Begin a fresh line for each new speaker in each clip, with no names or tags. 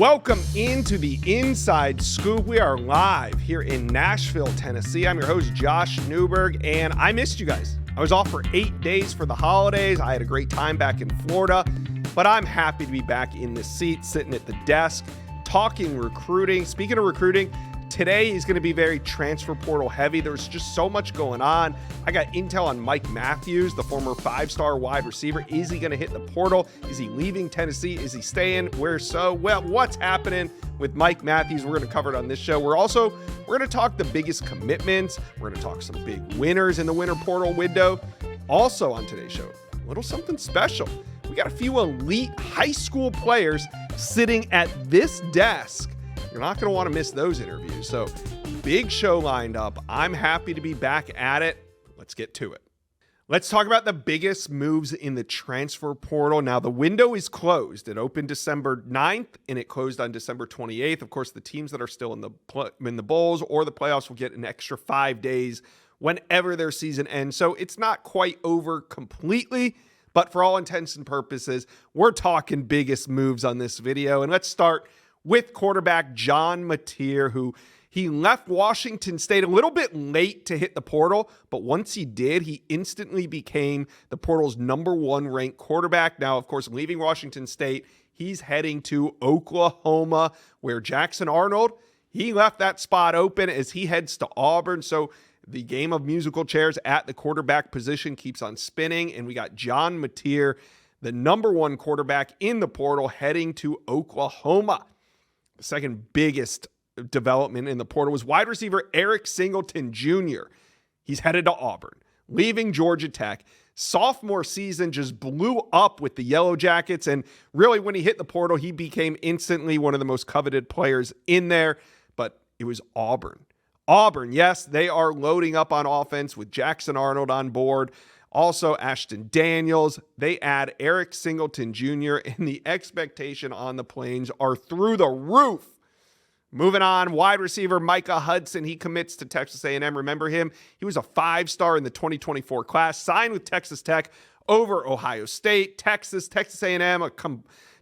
Welcome into the Inside Scoop. We are live here in Nashville, Tennessee. I'm your host, Josh Newberg, and I missed you guys. I was off for 8 days for the holidays. I had a great time back in Florida, but I'm happy to be back in the seat, sitting at the desk, talking recruiting. Speaking of recruiting, today is going to be very transfer portal heavy. There's just so much going on. I got intel on Mike Matthews, the former 5-star wide receiver. Is he going to hit the portal? Is he leaving Tennessee? Is he staying? Where so? Well, what's happening with Mike Matthews? We're going to cover it on this show. We're going to talk the biggest commitments. We're going to talk some big winners in the winter portal window. Also on today's show, a little something special. We got a few elite high school players sitting at this desk. You're not going to want to miss those interviews. So big show lined up. I'm happy to be back at it. Let's get to it. Let's talk about the biggest moves in the transfer portal. Now, the window is closed. It opened December 9th and it closed on December 28th. Of course, the teams that are still in the bowls or the playoffs will get an extra 5 days whenever their season ends. So it's not quite over completely, but for all intents and purposes, we're talking biggest moves on this video. And let's start with quarterback John Mateer, who he left Washington State a little bit late to hit the portal, but once he did, he instantly became the portal's #1 ranked quarterback. Now, of course, leaving Washington State, he's heading to Oklahoma, where Jackson Arnold, he left that spot open as he heads to Auburn. So the game of musical chairs at the quarterback position keeps on spinning, and we got John Mateer, the #1 quarterback in the portal, heading to Oklahoma. The second biggest development in the portal was wide receiver Eric Singleton Jr. He's headed to Auburn, leaving Georgia Tech. Sophomore season just blew up with the Yellow Jackets, and really when he hit the portal, he became instantly one of the most coveted players in there, but it was Auburn. Auburn, yes, they are loading up on offense with Jackson Arnold on board. Also, Ashton Daniels. They add Eric Singleton Jr., and the expectation on the Plains are through the roof. Moving on, wide receiver Micah Hudson. He commits to Texas A&M. Remember him? He was a 5-star in the 2024 class, signed with Texas Tech over Ohio State, Texas A&M.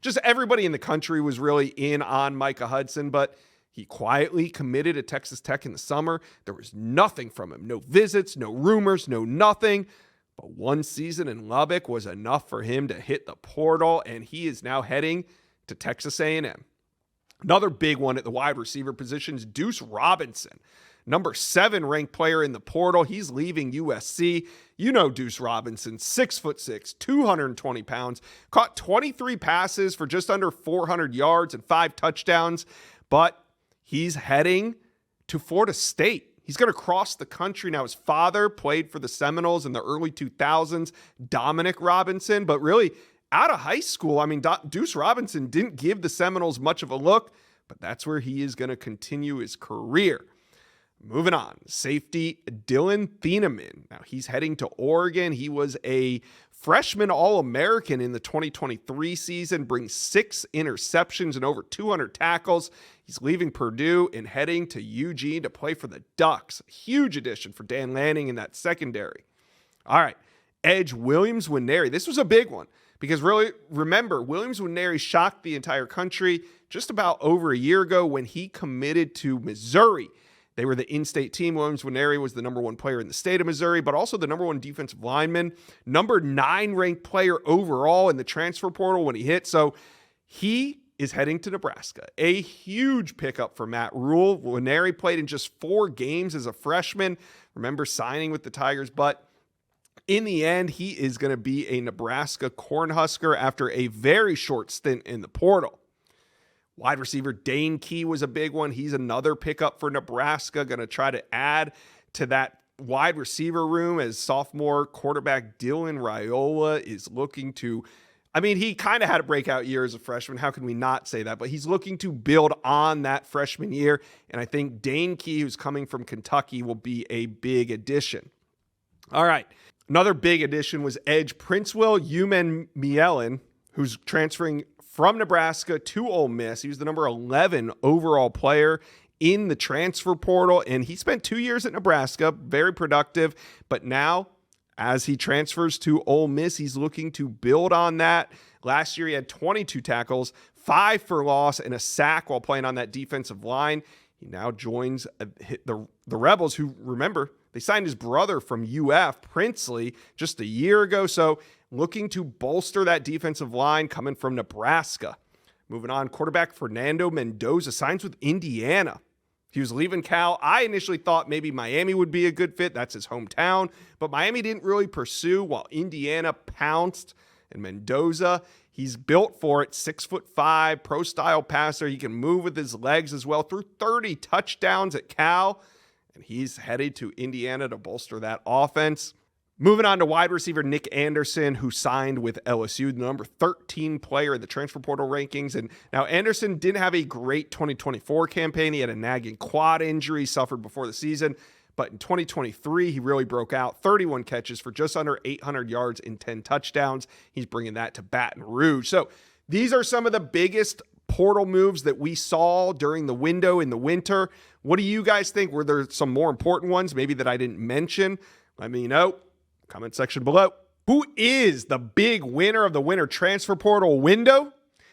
Just everybody in the country was really in on Micah Hudson, but he quietly committed to Texas Tech in the summer. There was nothing from him. No visits, no rumors, no nothing. But one season in Lubbock was enough for him to hit the portal, and he is now heading to Texas A&M. Another big one at the wide receiver position is Deuce Robinson, #7 ranked player in the portal. He's leaving USC. You know Deuce Robinson, 6'6", 220 pounds, caught 23 passes for just under 400 yards and 5 touchdowns, but he's heading to Florida State. He's going to cross the country. Now, his father played for the Seminoles in the early 2000s, Dominic Robinson, but really out of high school, I mean, Deuce Robinson didn't give the Seminoles much of a look, but that's where he is going to continue his career. Moving on, safety Dylan Thieneman. Now, he's heading to Oregon. He was a freshman All-American in the 2023 season, brings 6 interceptions and over 200 tackles. He's leaving Purdue and heading to UGA to play for the Ducks. A huge addition for Dan Lanning in that secondary. All right, edge Williams Nwaneri. This was a big one because really, remember, Williams Nwaneri shocked the entire country just about over a year ago when he committed to Missouri. They were the in-state team. Williams Nwaneri was the #1 player in the state of Missouri, but also the #1 defensive lineman, #9 ranked player overall in the transfer portal when he hit. So he is heading to Nebraska. A huge pickup for Matt Rule. Nwaneri played in just 4 games as a freshman. Remember signing with the Tigers, but in the end, he is going to be a Nebraska Cornhusker after a very short stint in the portal. Wide receiver Dane Key was a big one. He's another pickup for Nebraska, going to try to add to that wide receiver room as sophomore quarterback Dylan Raiola is looking to, I mean, he kind of had a breakout year as a freshman. How can we not say that? But he's looking to build on that freshman year, and I think Dane Key, who's coming from Kentucky, will be a big addition. All right, another big addition was edge Princewell Umanmielen, who's transferring from Nebraska to Ole Miss. He was the #11 overall player in the transfer portal, and he spent 2 years at Nebraska, very productive. But now, as he transfers to Ole Miss, he's looking to build on that. Last year, he had 22 tackles, 5 for loss and a sack while playing on that defensive line. He now joins the Rebels, who, remember, they signed his brother from UF, Princely, just a year ago. So looking to bolster that defensive line coming from Nebraska. Moving on, quarterback Fernando Mendoza signs with Indiana. He was leaving Cal. I initially thought maybe Miami would be a good fit. That's his hometown. But Miami didn't really pursue, while Indiana pounced. And Mendoza, he's built for it. 6'5", pro-style passer. He can move with his legs as well. Threw 30 touchdowns at Cal. And he's headed to Indiana to bolster that offense. Moving on to wide receiver Nick Anderson, who signed with LSU, the number 13 player in the transfer portal rankings. And now Anderson didn't have a great 2024 campaign. He had a nagging quad injury suffered before the season. But in 2023, he really broke out. 31 catches for just under 800 yards and 10 touchdowns. He's bringing that to Baton Rouge. So these are some of the biggest portal moves that we saw during the window in the winter. What do you guys think? Were there some more important ones maybe that I didn't mention? Let me know. Comment section below. Who is the big winner of the winter transfer portal window?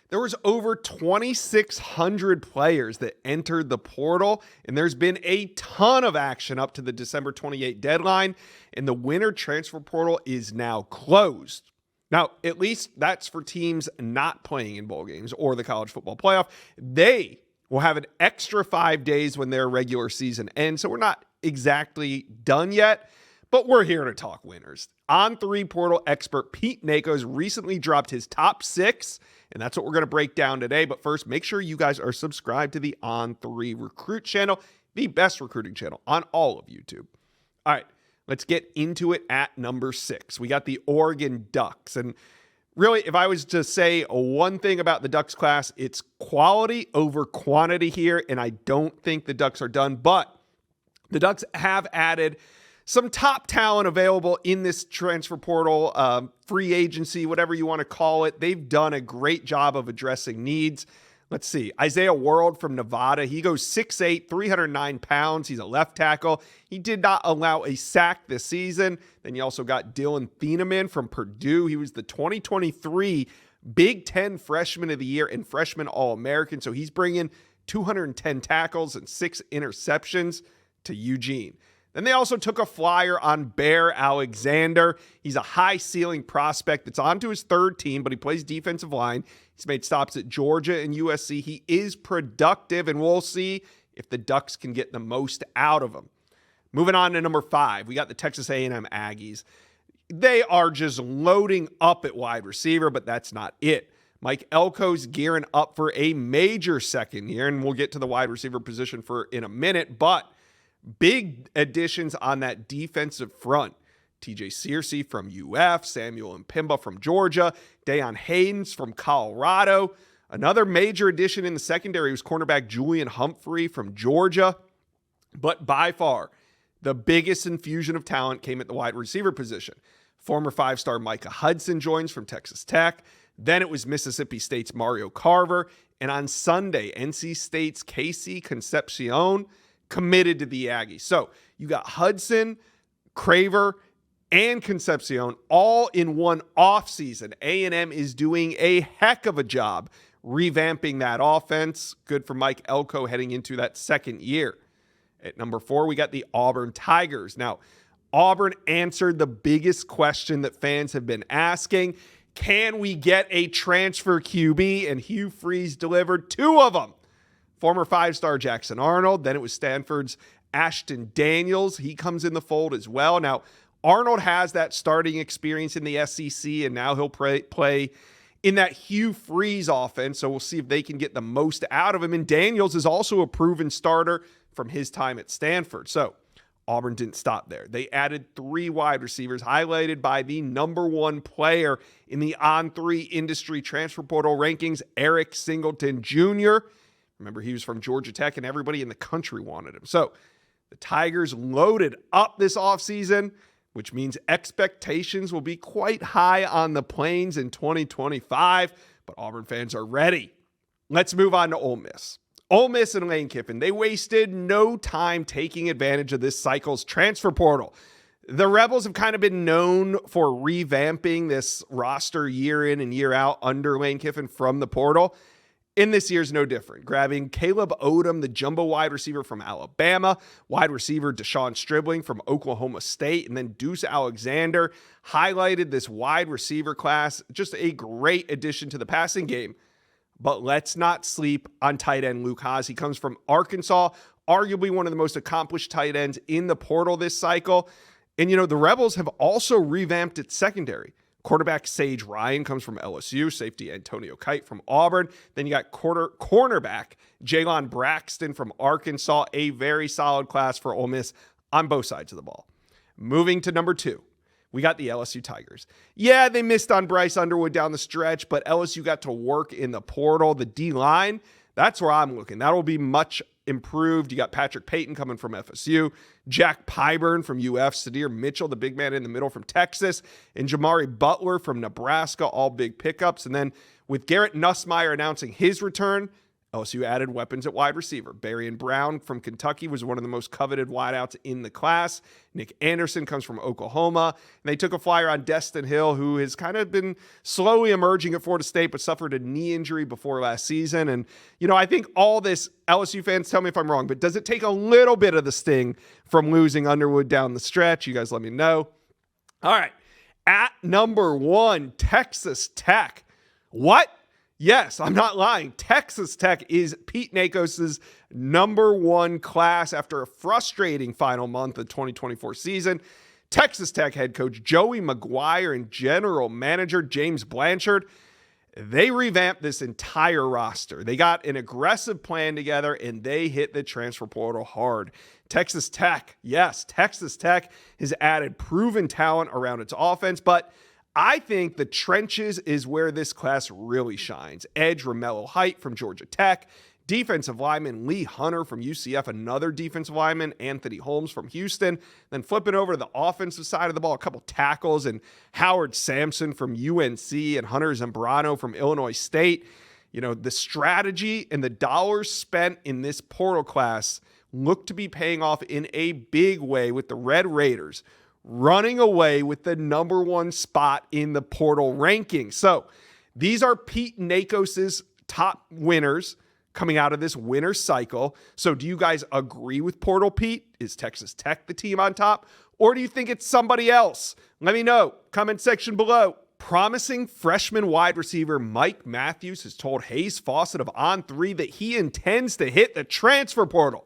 There was over 2,600 players that entered the portal, and there's been a ton of action up to the December 28 deadline, and the winter transfer portal is now closed. Now, at least that's for teams not playing in bowl games or the college football playoff. They will have an extra 5 days when their regular season ends, so we're not exactly done yet. But we're here to talk winners. On3 portal expert Pete Nakos recently dropped his top 6, and that's what we're going to break down today. But first, make sure you guys are subscribed to the On3 Recruit channel, the best recruiting channel on all of YouTube. All right, let's get into it at number 6. We got the Oregon Ducks. And really, if I was to say one thing about the Ducks class, it's quality over quantity here, and I don't think the Ducks are done. But the Ducks have added some top talent available in this transfer portal, free agency, whatever you want to call it. They've done a great job of addressing needs. Let's see. Isaiah World from Nevada. He goes 6'8", 309 pounds. He's a left tackle. He did not allow a sack this season. Then you also got Dylan Thieneman from Purdue. He was the 2023 Big Ten Freshman of the Year and Freshman All-American. So he's bringing 210 tackles and 6 interceptions to Eugene. Then they also took a flyer on Bear Alexander. He's a high-ceiling prospect that's on to his 3rd team, but he plays defensive line. He's made stops at Georgia and USC. He is productive, and we'll see if the Ducks can get the most out of him. Moving on to number 5, we got the Texas A&M Aggies. They are just loading up at wide receiver, but that's not it. Mike Elko's gearing up for a major second year, and we'll get to the wide receiver position in a minute, but big additions on that defensive front. TJ Searcy from UF, Samuel Mpimba from Georgia, Deion Haynes from Colorado. Another major addition in the secondary was cornerback Julian Humphrey from Georgia. But by far, the biggest infusion of talent came at the wide receiver position. Former 5-star Micah Hudson joins from Texas Tech. Then it was Mississippi State's Mario Carver. And on Sunday, NC State's Casey Concepcion committed to the Aggies. So you got Hudson, Craver, and Concepcion all in one offseason. A&M is doing a heck of a job revamping that offense. Good for Mike Elko heading into that second year. At number 4, we got the Auburn Tigers. Now, Auburn answered the biggest question that fans have been asking. Can we get a transfer QB? And Hugh Freeze delivered 2 of them. Former 5-star Jackson Arnold. Then it was Stanford's Ashton Daniels. He comes in the fold as well. Now, Arnold has that starting experience in the SEC, and now he'll play in that Hugh Freeze offense. So we'll see if they can get the most out of him. And Daniels is also a proven starter from his time at Stanford. So Auburn didn't stop there. They added 3 wide receivers, highlighted by the number 1 player in the On3 industry transfer portal rankings, Eric Singleton Jr. Remember, he was from Georgia Tech, and everybody in the country wanted him. So the Tigers loaded up this offseason, which means expectations will be quite high on the Plains in 2025, but Auburn fans are ready. Let's move on to Ole Miss. Ole Miss and Lane Kiffin, they wasted no time taking advantage of this cycle's transfer portal. The Rebels have kind of been known for revamping this roster year in and year out under Lane Kiffin from the portal. And this year's no different. Grabbing Caleb Odom, the jumbo wide receiver from Alabama, wide receiver Deshaun Stribling from Oklahoma State, and then Deuce Alexander highlighted this wide receiver class. Just a great addition to the passing game. But let's not sleep on tight end Luke Haas. He comes from Arkansas, arguably one of the most accomplished tight ends in the portal this cycle. And, the Rebels have also revamped its secondary. Quarterback Sage Ryan comes from LSU, safety Antonio Kite from Auburn. Then you got cornerback Jalen Braxton from Arkansas, a very solid class for Ole Miss on both sides of the ball. Moving to number 2, we got the LSU Tigers. Yeah, they missed on Bryce Underwood down the stretch, but LSU got to work in the portal. The D-line, that's where I'm looking. That'll be much improved. You got Patrick Payton coming from FSU, Jack Pyburn from UF, Sadir Mitchell, the big man in the middle from Texas, and Jamari Butler from Nebraska, all big pickups. And then with Garrett Nussmeier announcing his return, LSU added weapons at wide receiver. Barian Brown from Kentucky was one of the most coveted wideouts in the class. Nick Anderson comes from Oklahoma. And they took a flyer on Destin Hill, who has kind of been slowly emerging at Florida State, but suffered a knee injury before last season. And, I think all this, LSU fans, tell me if I'm wrong, but does it take a little bit of the sting from losing Underwood down the stretch? You guys let me know. All right. At number 1, Texas Tech. What? Yes, I'm not lying. Texas Tech is Pete Nakos' number 1 class after a frustrating final month of the 2024 season. Texas Tech head coach Joey McGuire and general manager James Blanchard, they revamped this entire roster. They got an aggressive plan together, and they hit the transfer portal hard. Texas Tech, yes, Texas Tech has added proven talent around its offense, but I think the trenches is where this class really shines. Edge Romello Height from Georgia Tech, defensive lineman Lee Hunter from UCF, another defensive lineman, Anthony Holmes from Houston. Then flipping over to the offensive side of the ball, a couple tackles, and Howard Sampson from UNC and Hunter Zambrano from Illinois State. The strategy and the dollars spent in this portal class look to be paying off in a big way, with the Red Raiders running away with the number 1 spot in the portal rankings. So these are Pete Nakos' top winners coming out of this winter cycle. So do you guys agree with Portal Pete? Is Texas Tech the team on top? Or do you think it's somebody else? Let me know. Comment section below. Promising freshman wide receiver Mike Matthews has told Hayes Fawcett of On3 that he intends to hit the transfer portal.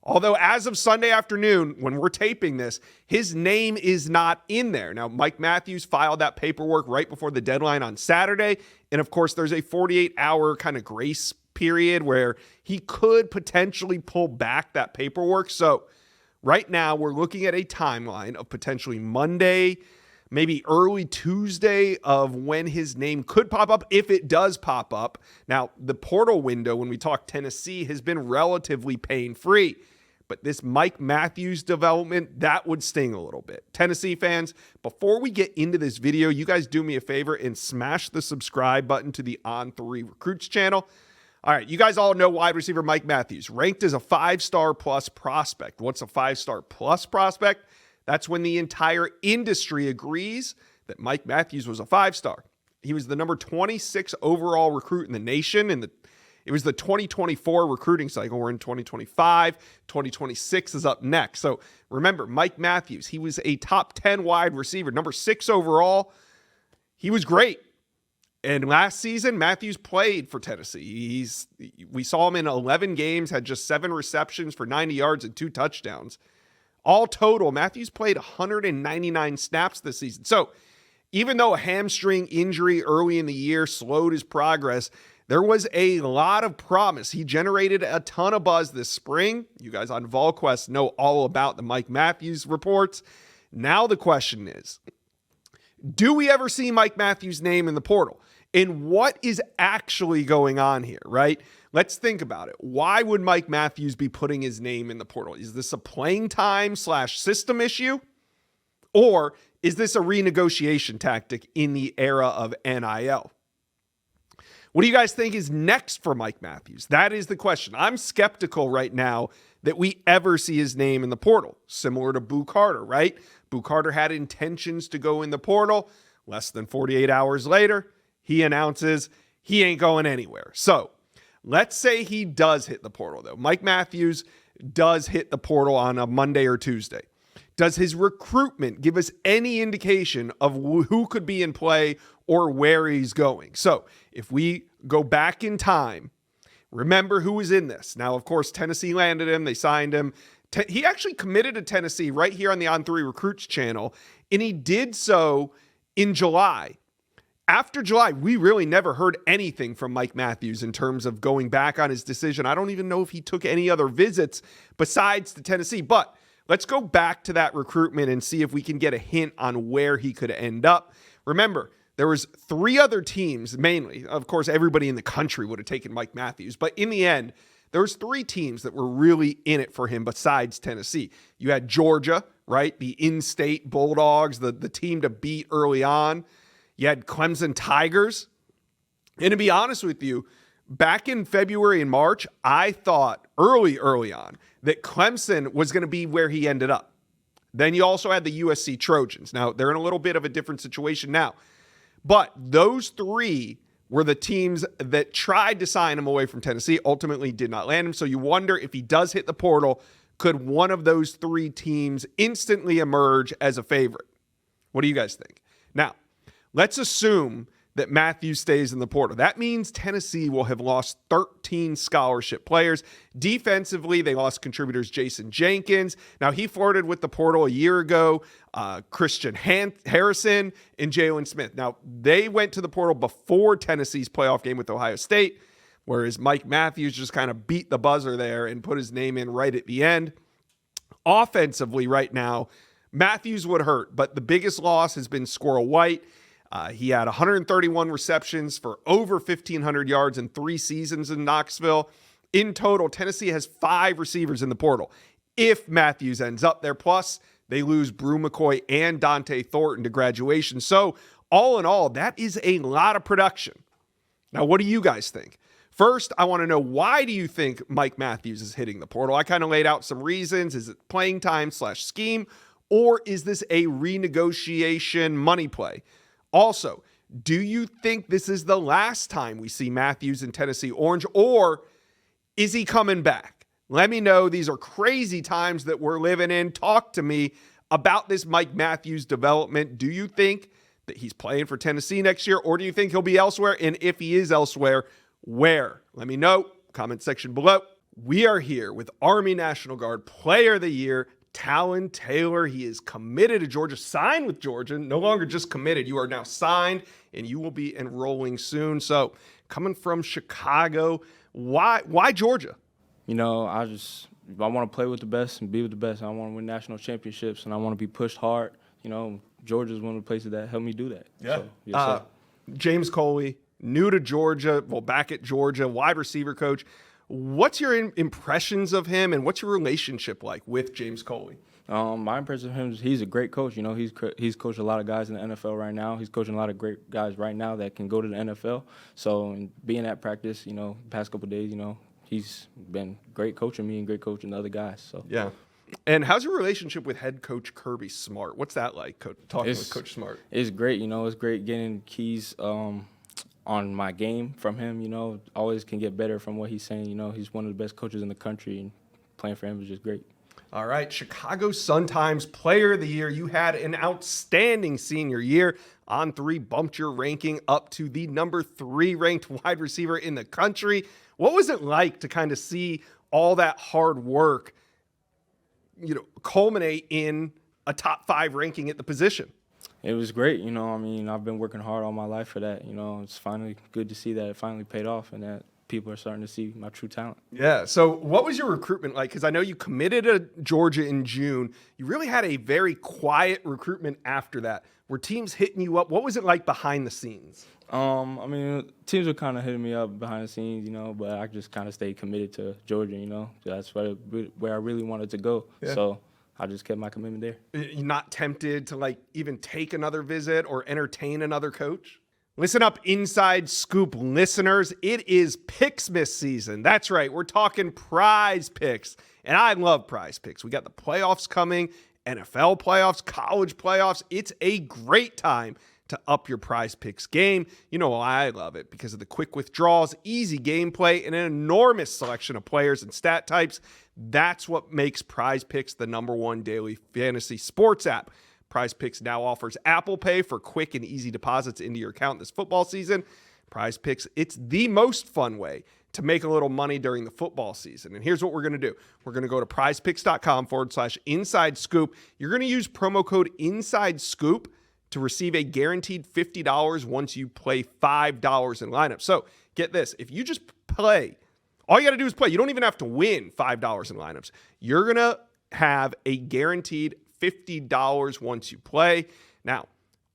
Although as of Sunday afternoon, when we're taping this, his name is not in there. Now, Mike Matthews filed that paperwork right before the deadline on Saturday. And of course, there's a 48-hour kind of grace period where he could potentially pull back that paperwork. So right now, we're looking at a timeline of potentially Monday, maybe early Tuesday, of when his name could pop up, if it does pop up. Now, the portal window, when we talk Tennessee, has been relatively pain-free. But this Mike Matthews development, that would sting a little bit. Tennessee fans, before we get into this video, you guys do me a favor and smash the subscribe button to the On3 Recruits channel. All right, you guys all know wide receiver Mike Matthews, ranked as a 5-star plus prospect. What's a 5-star plus prospect? That's when the entire industry agrees that Mike Matthews was a 5-star. He was the number 26 overall recruit in the nation, and it was the 2024 recruiting cycle. We're in 2025. 2026 is up next. So remember, Mike Matthews, he was a top 10 wide receiver, number 6 overall. He was great. And last season, Matthews played for Tennessee. We saw him in 11 games, had just 7 receptions for 90 yards and 2 touchdowns. All total, Matthews played 199 snaps this season. So even though a hamstring injury early in the year slowed his progress, there was a lot of promise. He generated a ton of buzz this spring. You guys on VolQuest know all about the Mike Matthews reports. Now the question is, do we ever see Mike Matthews' name in the portal? And what is actually going on here, right? Let's think about it. Why would Mike Matthews be putting his name in the portal? Is this a playing time / system issue? Or is this a renegotiation tactic in the era of NIL? What do you guys think is next for Mike Matthews? That is the question. I'm skeptical right now that we ever see his name in the portal, similar to Boo Carter, right? Boo Carter had intentions to go in the portal. Less than 48 hours later, he announces he ain't going anywhere. So Let's say he does hit the portal, though. Mike Matthews does hit the portal on a Monday or Tuesday. Does his recruitment give us any indication of who could be in play or where he's going? So if we go back in time, remember who was in this. Now, of course, Tennessee landed him. They signed him. He actually committed to Tennessee right here on the On3 Recruits channel, and he did so in July. After July, we really never heard anything from Mike Matthews in terms of going back on his decision. I don't even know if he took any other visits besides to Tennessee, but let's go back to that recruitment and see if we can get a hint on where he could end up. Remember, there was 3 other teams, mainly. Of course, everybody in the country would have taken Mike Matthews, but in the end, there was 3 teams that were really in it for him besides Tennessee. You had Georgia, right? The in-state Bulldogs, the team to beat early on. You had Clemson Tigers. And to be honest with you, back in February and March, I thought early on that Clemson was going to be where he ended up. Then you also had the USC Trojans. Now, they're in a little bit of a different situation now. But those 3 were the teams that tried to sign him away from Tennessee, ultimately did not land him. So you wonder if he does hit the portal, could one of those 3 teams instantly emerge as a favorite? What do you guys think? Now, let's assume that Matthews stays in the portal. That means Tennessee will have lost 13 scholarship players. Defensively, they lost contributors Jason Jenkins. Now, he flirted with the portal a year ago. Christian Harrison and Jalen Smith. Now, they went to the portal before Tennessee's playoff game with Ohio State, whereas Mike Matthews just kind of beat the buzzer there and put his name in right at the end. Offensively right now, Matthews would hurt, but the biggest loss has been Squirrel White. He had 131 receptions for over 1,500 yards in 3 seasons in Knoxville. In total, Tennessee has 5 receivers in the portal. If Matthews ends up there, plus they lose Brew McCoy and Dante Thornton to graduation. So all in all, that is a lot of production. Now, what do you guys think? First, I want to know, why do you think Mike Matthews is hitting the portal? I kind of laid out some reasons. Is it playing time / scheme, or is this a renegotiation money play? Also, do you think this is the last time we see Matthews in Tennessee Orange, or is he coming back? Let me know. These are crazy times that we're living in. Talk to me about this Mike Matthews development. Do you think that he's playing for Tennessee next year, or do you think he'll be elsewhere? And if he is elsewhere, where? Let me know. Comment section below. We are here with Army National Guard Player of the Year, Talyn Taylor. He is committed to Georgia, signed with Georgia, no longer just committed. You are now signed, and you will be enrolling soon. So coming from Chicago, why Georgia?
You know, I want to play with the best and be with the best. I want to win national championships, and I want to be pushed hard. You know, Georgia's one of the places that helped me do that.
Yeah.
So, yes, sir.
James Coley, new to Georgia, back at Georgia, wide receiver coach. What's your impressions of him, and what's your relationship like with James Coley?
My impression of him is he's a great coach. You know, he's coached a lot of guys in the NFL right now. He's coaching a lot of great guys right now that can go to the NFL. So being at practice, you know, past couple of days, you know, he's been great coaching me and great coaching the other guys. So
yeah. And how's your relationship with head coach Kirby Smart? What's that like, talking with Coach Smart?
It's great. You know, it's great getting keys on my game from him. You know, always can get better from what he's saying. You know, he's one of the best coaches in the country, and playing for him is just great.
All right, Chicago Sun-Times Player of the Year. You had an outstanding senior year. On3 bumped your ranking up to the number 3 ranked wide receiver in the country. What was it like to kind of see all that hard work, you know, culminate in a top 5 ranking at the position?
It was great. You know, I mean, I've been working hard all my life for that. You know, it's finally good to see that it finally paid off and that people are starting to see my true talent.
Yeah. So what was your recruitment like? Because I know you committed to Georgia in June. You really had a very quiet recruitment after that. Were teams hitting you up? What was it like behind the scenes?
I mean, teams were kind of hitting me up behind the scenes, you know, but I just kind of stayed committed to Georgia, you know. That's where I really wanted to go. Yeah. So I just kept my commitment there.
You're not tempted to, like, even take another visit or entertain another coach? Listen up, Inside Scoop listeners. It is Picksmas season. That's right. We're talking Prize Picks, and I love Prize Picks. We got the playoffs coming, NFL playoffs, college playoffs. It's a great time to up your Prize Picks game. You know why I love it, because of the quick withdrawals, easy gameplay, and an enormous selection of players and stat types. That's what makes Prize Picks the #1 daily fantasy sports app. Prize Picks now offers Apple Pay for quick and easy deposits into your account this football season. Prize Picks, it's the most fun way to make a little money during the football season. And here's what we're going to do. We're going to go to prizepicks.com/inside scoop. You're going to use promo code inside scoop to receive a guaranteed $50 once you play $5 in lineup. So get this. If you just play, all you got to do is play. You don't even have to win $5 in lineups. You're going to have a guaranteed $50 once you play. Now,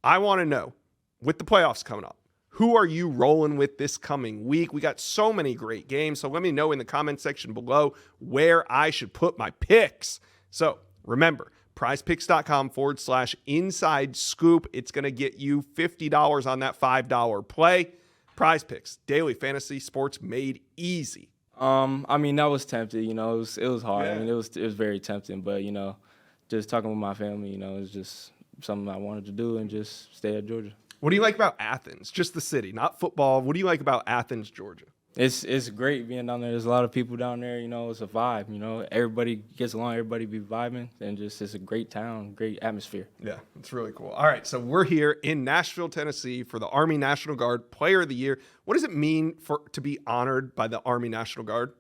I want to know, with the playoffs coming up, who are you rolling with this coming week? We got so many great games, so let me know in the comment section below where I should put my picks. So remember, prizepicks.com/inside scoop. It's going to get you $50 on that $5 play. Prize Picks, daily fantasy sports made easy.
I mean, that was tempting, it was hard.
Yeah.
I mean, it was very tempting, but, just talking with my family, it's just something I wanted to do and just stay at Georgia.
What do you like about Athens? Just the city, not football. What do you like about Athens, Georgia?
It's great being down there. There's a lot of people down there, it's a vibe, everybody gets along, everybody be vibing, and just it's a great town, great atmosphere.
Yeah, it's really cool. All right, so we're here in Nashville, Tennessee for the Army National Guard Player of the Year. What does it mean to be honored by the Army National Guard?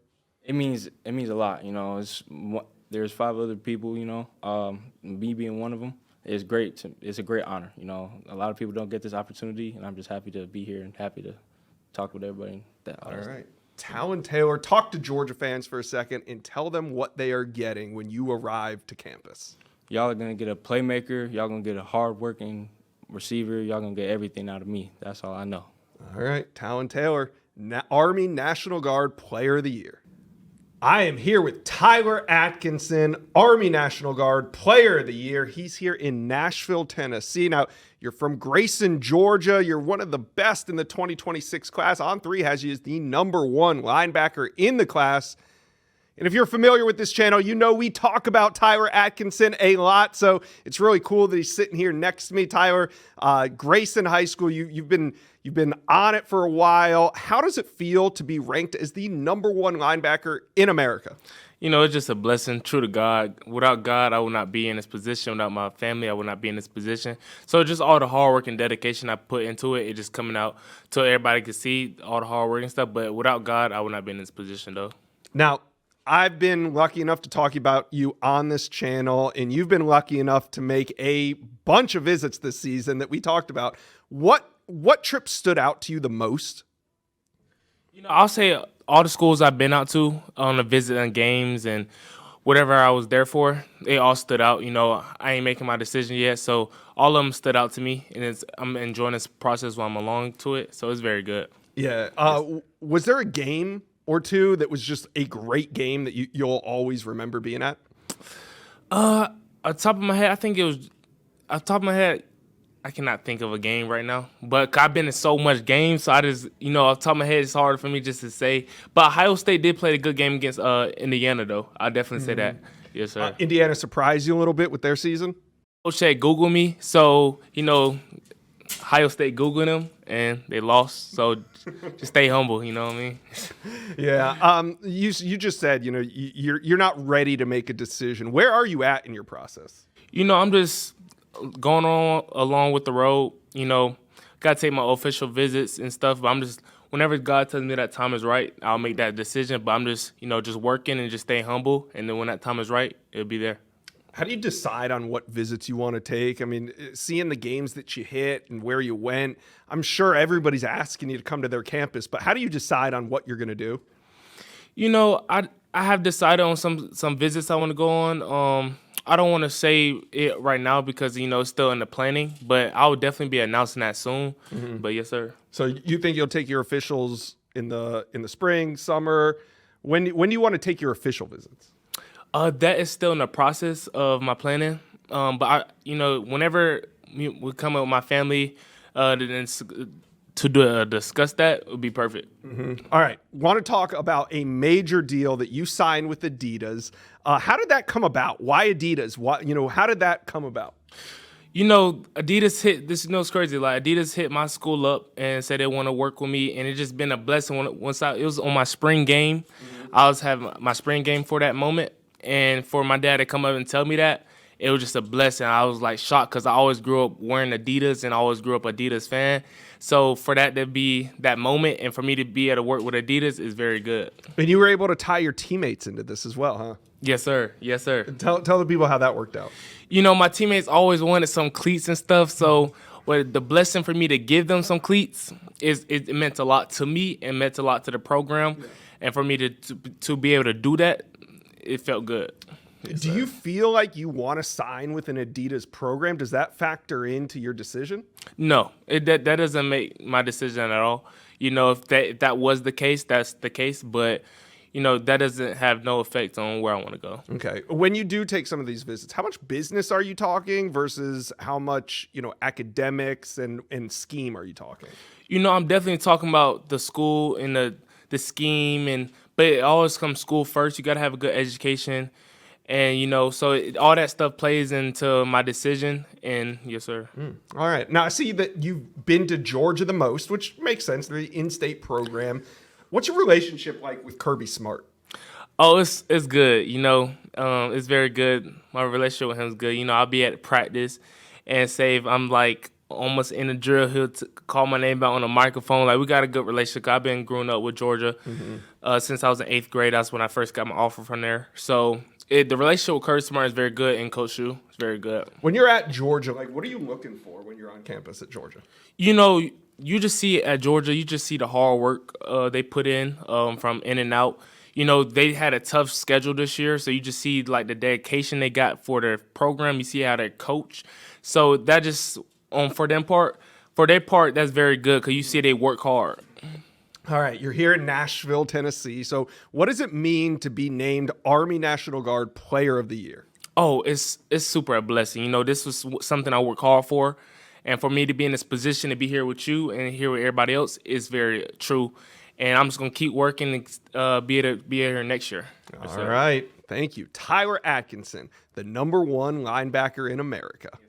It means a lot, there's 5 other people, me being one of them. It's great. It's a great honor. A lot of people don't get this opportunity, and I'm just happy to be here and happy to talk with everybody.
All right. Talyn Taylor, talk to Georgia fans for a second and tell them what they are getting when you arrive to campus.
Y'all are going to get a playmaker. Y'all going to get a hard-working receiver. Y'all going to get everything out of me. That's all I know.
All right. Talyn Taylor, Army National Guard Player of the Year. I am here with Tyler Atkinson, Army National Guard Player of the Year. He's here in Nashville, Tennessee. Now, you're from Grayson, Georgia. You're one of the best in the 2026 class. On3 has you as the #1 linebacker in the class. And if you're familiar with this channel, we talk about Tyler Atkinson a lot. So it's really cool that he's sitting here next to me. Tyler, Grayson High School, you've been on it for a while. How does it feel to be ranked as the #1 linebacker in America?
It's just a blessing, true to God. Without God, I would not be in this position. Without my family, I would not be in this position. So just all the hard work and dedication I put into it, just coming out so everybody could see all the hard work and stuff. But without God, I would not be in this position, though.
Now, I've been lucky enough to talk about you on this channel, and you've been lucky enough to make a bunch of visits this season that we talked about. What trip stood out to you the most?
I'll say all the schools I've been out to on the visit and games and whatever I was there for, they all stood out. I ain't making my decision yet, so all of them stood out to me, and I'm enjoying this process while I'm along to it, so it's very good.
Yeah. Was there a game or two that was just a great game that you'll always remember being at?
Off the top of my head, I cannot think of a game right now. But I've been in so much games, so I just, off the top of my head, it's hard for me just to say. But Ohio State did play a good game against Indiana, though. I'll definitely say that. Yes, sir.
Indiana surprised you a little bit with their season?
Coach had Googled me, so, Ohio State Googled them, and they lost. So just stay humble, you know what I mean?
Yeah. You just said, you're not ready to make a decision. Where are you at in your process?
I'm just going on along with the road. Got to take my official visits and stuff. But I'm just, whenever God tells me that time is right, I'll make that decision. But I'm just, just working and just stay humble. And then when that time is right, it'll be there.
How do you decide on what visits you want to take? I mean, seeing the games that you hit and where you went, I'm sure everybody's asking you to come to their campus, but how do you decide on what you're going to do?
I have decided on some visits I want to go on. I don't want to say it right now because, it's still in the planning, but I will definitely be announcing that soon. Mm-hmm. But yes, sir.
So you think you'll take your officials in the spring, summer? When do you want to take your official visits?
That is still in the process of my planning. But whenever we come up with my family, to discuss that would be perfect.
Mm-hmm. All right. Want to talk about a major deal that you signed with Adidas. How did that come about? Why Adidas? How did that come about?
You know, Adidas hit this. You know, it's crazy. Like Adidas hit my school up and said they want to work with me, and it just been a blessing. Once it was on my spring game, I was having my spring game for that moment, and for my dad to come up and tell me that, it was just a blessing. I was like shocked because I always grew up wearing Adidas and I always grew up Adidas fan. So for that to be that moment and for me to be able to work with Adidas is very good.
And you were able to tie your teammates into this as well, huh?
Yes, sir. Yes, sir.
Tell the people how that worked out.
You know, my teammates always wanted some cleats and stuff. So the blessing for me to give them some cleats it meant a lot to me and meant a lot to the program. Yeah. And for me to be able to do that, it felt good.
Yes, do you feel like you want to sign with an Adidas program? Does that factor into your decision?
No, that doesn't make my decision at all. You know, if that was the case, that's the case. But, you know, that doesn't have no effect on where I want to go.
Okay. When you do take some of these visits, how much business are you talking versus how much, you know, academics and scheme are you talking?
You know, I'm definitely talking about the school and the scheme, but it always comes school first. You got to have a good education. And, you know, so all that stuff plays into my decision. And yes, sir.
All right. Now, I see that you've been to Georgia the most, which makes sense. They're the in-state program. What's your relationship like with Kirby Smart?
Oh, it's good. You know, it's very good. My relationship with him is good. You know, I'll be at practice and say if I'm like almost in the drill, he'll call my name out on the microphone. Like, we got a good relationship. I've been growing up with Georgia since I was in 8th grade. That's when I first got my offer from there. So the relationship with Kirby Smart is very good, and Coach Shu is very good.
When you're at Georgia, like, what are you looking for when you're on campus at Georgia?
You know, you just see it at Georgia. You just see the hard work they put in from in and out. You know, they had a tough schedule this year, so you just see, like, the dedication they got for their program. You see how they coach. So that just, for their part, that's very good because you see they work hard.
All right, you're here in Nashville, Tennessee. So what does it mean to be named Army National Guard Player of the Year?
Oh, it's super a blessing. You know, this was something I work hard for. And for me to be in this position to be here with you and here with everybody else is very true. And I'm just going to keep working and be here next year.
All right. Thank you. Tyler Atkinson, the #1 linebacker in America.